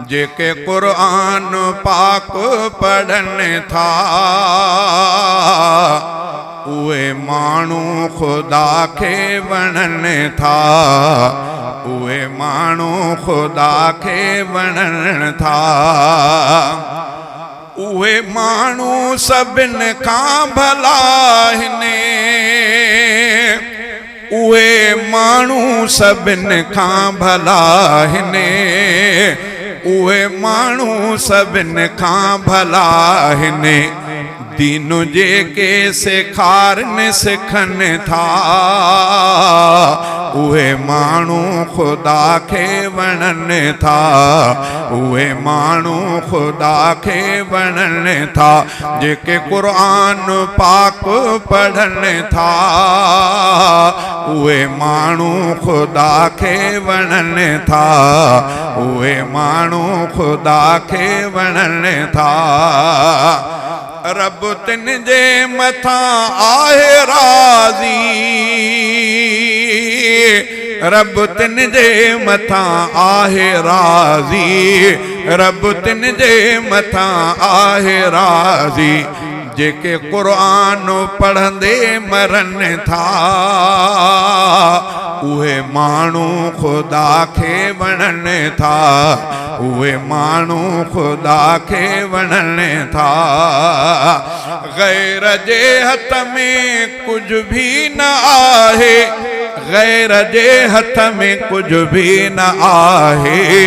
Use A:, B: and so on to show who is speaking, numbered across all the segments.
A: जेके कुरान पाक पढ़न था उहे मानू खुदा के वणन था, उहे मानू खुदा के वणन था। उहे मानू सभिन खां भला हिने, उहे मानू सभिन खां भला हिने, उहे मानू सभिन खां भला हिने। दीन जेके सेखारन सिखन था उहे मानू खुदा के वणन था, उहे मानू खुदा के वणन था। जेके कुरान पाक पढ़न था उहे मानू खुदा के वणन था, उहे मानू खुदा के वणन था। रब तिन जे मथा आहे राज़ी, रब तिन जे मथा आहे राज़ी, रब तिन जे मथा आहे राज़ी। जेके कुरान पढ़ंदे मरन था उहे मानू खुदा के वणन था, उहे मानू खुदा के वणन था। गैर जे हथ में कुछ भी न आहे, गैर जे हथ में कुछ भी न आहे,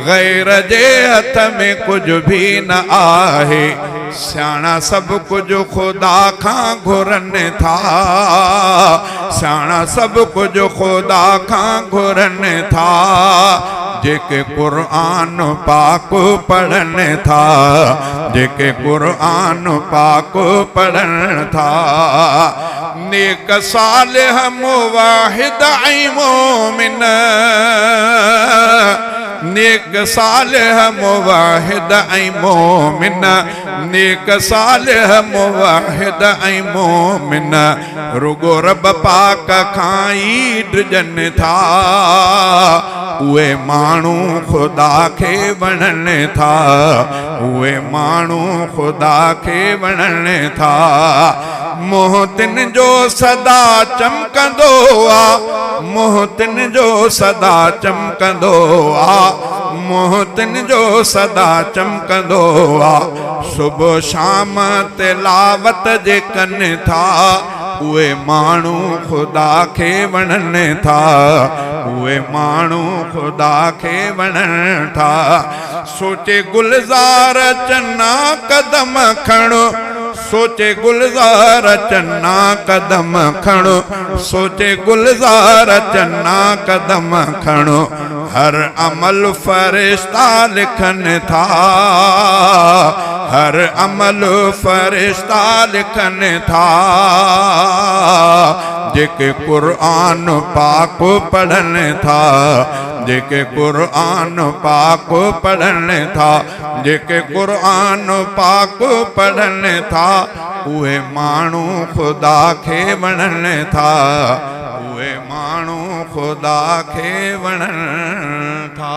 A: गैर जे हथ में कुछ भी न आहे। स्याणा सब कुछ खुदा खां घुरन था, स्याणा सब कुछ खुदा खां घुरन था। जेके कुरान पाक पढ़न था, जेके कुरान पाक पढ़न था। नेक सालिह मुवाहिद ऐं मोमिन, नेक सालिह मुवाहिद ऐं मोमिन, नेक सालिह मुवाहिद ऐं मोमिन। रुगो रब पाक खां ई डिजन था उहे मानू खुदा के वणन था, उहे मानू खुदा के वणन था। मोहतिन जो सदा चमकंदो आ, मोहतिन जो सदा चमकंदो आ, मोहतिन जो सदा चमकंदो आ। सुबह शाम तिलावत जे कन था उहे मानू खुदा के वणन था, उहे मानू खुदा के वणन था। सोचे गुलजार चन्ना कदम खणो, सोचे गुलजार चन्ना कदम खणो, सोचे गुलजार चन्ना कदम खणो। हर अमल फरिश्ता लिखन था, हर अमल फरिश्ता लिखन था। जेके कुरान पाक पढ़न था, जेके कुरान पाक पढ़न था, जेके कुरान पाक पढ़न था उहे मानू खुदा के वणन था, उहे मानू खुदा के वणन था।